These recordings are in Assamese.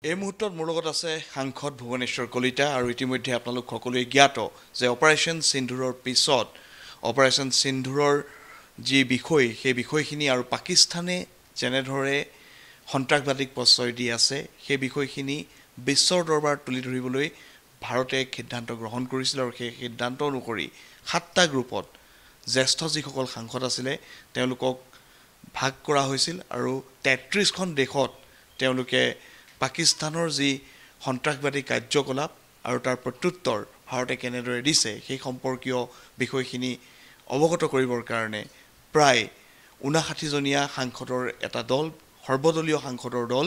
এই মুহূৰ্তত মোৰ লগত আছে সাংসদ ভুৱনেশ্বৰ কলিতা আৰু ইতিমধ্যে আপোনালোক সকলোৱে জ্ঞাত যে অপাৰেশ্যন সিন্ধুৰৰ পিছত অপাৰেশ্যন সিন্ধুৰৰ যি বিষয় সেই বিষয়খিনি আৰু পাকিস্তানে যেনেদৰে সন্ত্ৰাসবাদীক প্ৰশ্ৰয় দি আছে সেই বিষয়খিনি বিশ্বৰ দৰবাৰত তুলি ধৰিবলৈ ভাৰতে সিদ্ধান্ত গ্ৰহণ কৰিছিল আৰু সেই সিদ্ধান্ত অনুসৰি 7টা গ্ৰুপত জ্যেষ্ঠ যিসকল সাংসদ আছিলে তেওঁলোকক ভাগ কৰা হৈছিল আৰু 33খন দেশত তেওঁলোকে পাকিস্তানৰ যি সন্ত্ৰাসবাদী কাৰ্যকলাপ আৰু তাৰ প্ৰত্যুত্তৰ ভাৰতে কেনেদৰে দিছে সেই সম্পৰ্কীয় বিষয়খিনি অৱগত কৰিবৰ কাৰণে প্ৰায় 59জনীয়া সাংসদৰ এটা দল সৰ্বদলীয় সাংসদৰ দল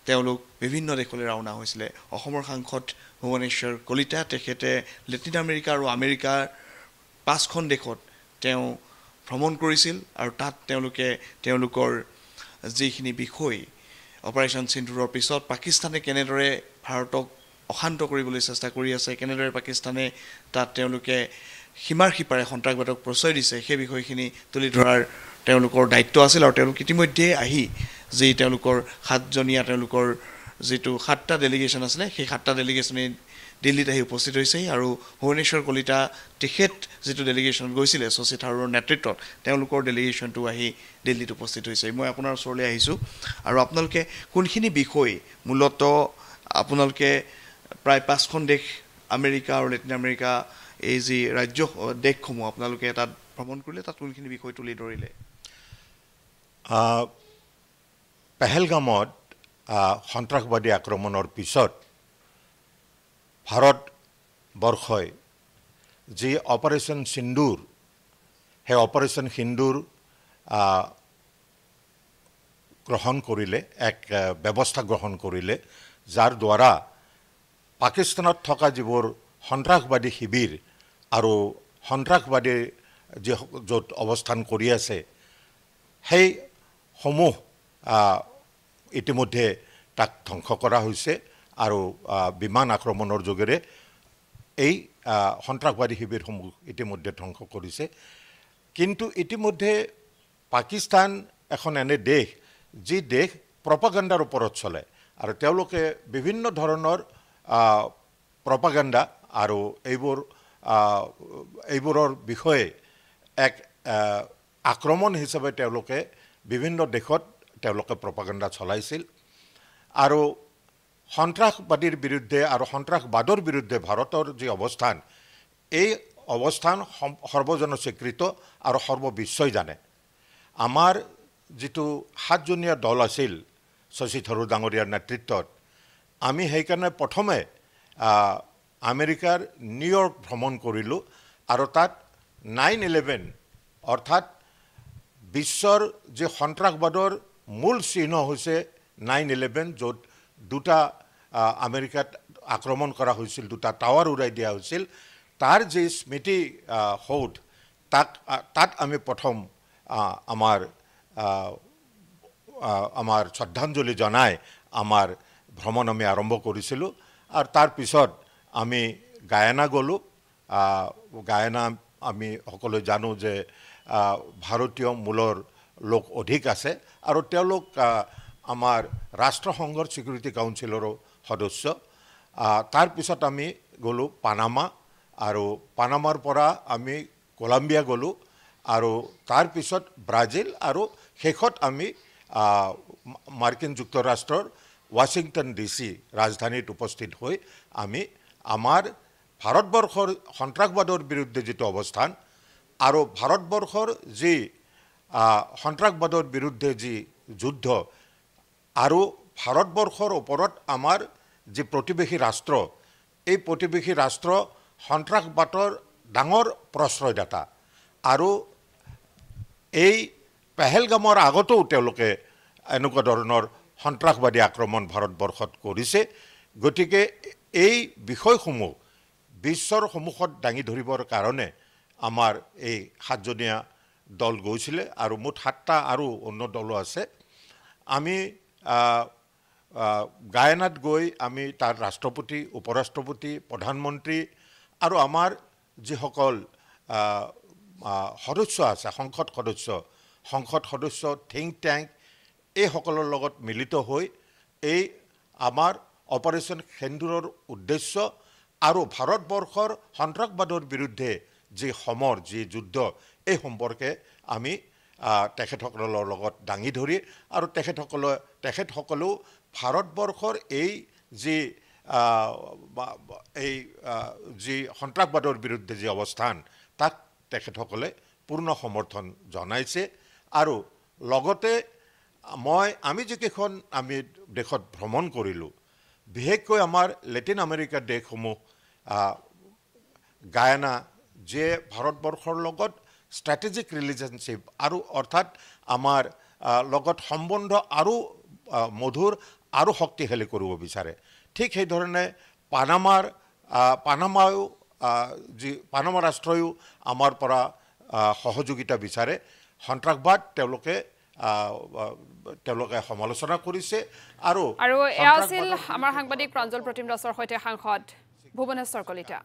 তেওঁলোক বিভিন্ন দেশলৈ ৰাওনা হৈছিলে অসমৰ সাংসদ ভুৱনেশ্বৰ কলিতা তেখেতে লেটিন আমেৰিকা আৰু আমেৰিকাৰ 5খন দেশত তেওঁ ভ্ৰমণ কৰিছিল আৰু তাত তেওঁলোকৰ যিখিনি বিষয় অপাৰেশ্যন সিন্ধুৰৰ পিছত পাকিস্তানে কেনেদৰে ভাৰতক অশান্ত কৰিবলৈ চেষ্টা কৰি আছে কেনেদৰে পাকিস্তানে তাত তেওঁলোকে সীমাৰ সিপাৰে সন্ত্ৰাসবাদক প্ৰশ্ৰয় দিছে সেই বিষয়খিনি তুলি ধৰাৰ তেওঁলোকৰ দায়িত্ব আছিল আৰু তেওঁলোক ইতিমধ্যে আহি যি তেওঁলোকৰ 7জনীয়া তেওঁলোকৰ যিটো 7টা ডেলিগেশ্যন আছিলে সেই 7টা ডেলিগেশ্যনে দিল্লীত আহি উপস্থিত হৈছে আৰু ভুৱনেশ্বৰ কলিতা তেখেত যিটো ডেলিগেশ্যন গৈছিলে শশী থাৰুৰৰ নেতৃত্বত তেওঁলোকৰ ডেলিগেশ্যনটো আহি দিল্লীত উপস্থিত হৈছে মই আপোনাৰ ওচৰলৈ আহিছোঁ আৰু আপোনালোকে কোনখিনি বিষয় মূলতঃ আপোনালোকে প্ৰায় 5খন দেশ আমেৰিকা আৰু লেটিন আমেৰিকা এই যি ৰাজ্য দেশসমূহ আপোনালোকে তাত ভ্ৰমণ কৰিলে তাত কোনখিনি বিষয় তুলি ধৰিলে পেহেলগামত সন্ত্ৰাসবাদী আক্ৰমণৰ পিছত ভাৰতবৰ্ষই যি অপাৰেশ্যন সিন্দুৰ সেই অপাৰেশ্যন সিন্দুৰ গ্ৰহণ কৰিলে এক ব্যৱস্থা গ্ৰহণ কৰিলে যাৰ দ্বাৰা পাকিস্তানত থকা যিবোৰ সন্ত্ৰাসবাদী শিবিৰ আৰু সন্ত্ৰাসবাদী য'ত অৱস্থান কৰি আছে সেই সমূহ ইতিমধ্যে তাক ধ্বংস কৰা হৈছে আৰু বিমান আক্ৰমণৰ যোগেৰে এই সন্ত্ৰাসবাদী শিবিৰসমূহ ইতিমধ্যে ধ্বংস কৰিছে কিন্তু ইতিমধ্যে পাকিস্তান এখন এনে দেশ যি দেশ প্ৰপাগাণ্ডাৰ ওপৰত চলে আৰু তেওঁলোকে বিভিন্ন ধৰণৰ প্ৰপাগাণ্ডা আৰু এইবোৰৰ বিষয়ে এক আক্ৰমণ হিচাপে তেওঁলোকে বিভিন্ন দেশত তেওঁলোকে প্ৰপাগাণ্ডা চলাইছিল আৰু সন্ত্ৰাসবাদীৰ বিৰুদ্ধে আৰু সন্ত্ৰাসবাদৰ বিৰুদ্ধে ভাৰতৰ যি অৱস্থান এই অৱস্থান সৰ্বজন স্বীকৃত আৰু সৰ্ববিশ্বই জানে আমাৰ যিটো 7জনীয়া দল আছিল শশী থাৰুৰ ডাঙৰীয়াৰ নেতৃত্বত আমি সেইকাৰণে প্ৰথমে আমেৰিকাৰ নিউয়ৰ্ক ভ্ৰমণ কৰিলোঁ আৰু তাত 9/11 অৰ্থাৎ বিশ্বৰ যি সন্ত্ৰাসবাদৰ মূল চিহ্ন হৈছে 9/11 য'ত দুটা আমেৰিকাত আক্ৰমণ কৰা হৈছিল দুটা টাৱাৰ উৰাই দিয়া হৈছিল তাৰ যি স্মৃতি সৌধ তাত আমি প্ৰথম আমাৰ শ্ৰদ্ধাঞ্জলি জনাই আমাৰ ভ্ৰমণ আমি আৰম্ভ কৰিছিলোঁ আৰু তাৰ পিছত আমি গায়ানা গ'লোঁ গায়ানা আমি সকলোৱে জানো যে ভাৰতীয় মূলৰ লোক অধিক আছে আৰু তেওঁলোক আমাৰ ৰাষ্ট্ৰসংঘৰ ছিকিউৰিটি কাউন্সিলৰো সদস্য তাৰ পিছত আমি গ'লোঁ পানামা আৰু পানামাৰ পৰা আমি কলম্বিয়া গ'লোঁ আৰু তাৰ পিছত ব্ৰাজিল আৰু শেষত আমি মাৰ্কিন যুক্তৰাষ্ট্ৰৰ ৱাশ্বিংটন DC ৰাজধানীত উপস্থিত হৈ আমি আমাৰ ভাৰতবৰ্ষৰ সন্ত্ৰাসবাদৰ বিৰুদ্ধে যিটো অৱস্থান আৰু ভাৰতবৰ্ষৰ যি সন্ত্ৰাসবাদৰ বিৰুদ্ধে যি যুদ্ধ আৰু ভাৰতবৰ্ষৰ ওপৰত আমাৰ যি প্ৰতিবেশী ৰাষ্ট্ৰ এই প্ৰতিবেশী ৰাষ্ট্ৰ সন্ত্ৰাসবাদৰ ডাঙৰ প্ৰশ্ৰয়দাতা আৰু এই পেহেলগামৰ আগতেও তেওঁলোকে এনেকুৱা ধৰণৰ সন্ত্ৰাসবাদী আক্ৰমণ ভাৰতবৰ্ষত কৰিছে গতিকে এই বিষয়সমূহ বিশ্বৰ সন্মুখত দাঙি ধৰিবৰ কাৰণে আমাৰ এই 7জনীয়া দল গৈছিলে আৰু মুঠ 7টা আৰু অন্য দলো আছে আমি গায়ানাত গৈ আমি তাৰ ৰাষ্ট্ৰপতি উপৰাষ্ট্ৰপতি প্ৰধানমন্ত্ৰী আৰু আমাৰ যিসকল সদস্য আছে সংসদ সদস্য থিংক ট্যাঙ্ক এই সকলৰ লগত মিলিত হৈ এই আমাৰ অপাৰেশ্যন সিন্দুৰৰ উদ্দেশ্য আৰু ভাৰতবৰ্ষৰ সন্ত্ৰাসবাদৰ বিৰুদ্ধে যি সমৰ যি যুদ্ধ এই সম্পৰ্কে আমি তেখেতসকলৰ লগত দাঙি ধৰি আৰু তেখেতসকলেও ভাৰতবৰ্ষৰ এই যি যি সন্ত্ৰাসবাদৰ বিৰুদ্ধে যি অৱস্থান তাক তেখেতসকলে পূৰ্ণ সমৰ্থন জনাইছে আৰু লগতে আমি যিকেইখন আমি দেশত ভ্ৰমণ কৰিলোঁ বিশেষকৈ আমাৰ লেটিন আমেৰিকাৰ দেশসমূহ গায়ানা যে ভাৰতবৰ্ষৰ লগত ষ্ট্ৰেটেজিক ৰিলেশ্যনশ্বিপ আৰু অৰ্থাৎ আমাৰ লগত সম্বন্ধ আৰু মধুৰ আৰু শক্তিশালী কৰিব বিচাৰে ঠিক সেইধৰণে পানামা ৰাষ্ট্ৰয়ো আমাৰ পৰা সহযোগিতা বিচাৰে সন্ত্ৰাসবাদ তেওঁলোকে সমালোচনা কৰিছে আৰু এয়া আছিল আমাৰ সাংবাদিক প্ৰাঞ্জল প্ৰতিম দাসৰ সৈতে সাংসদ ভুৱনেশ্বৰ কলিতা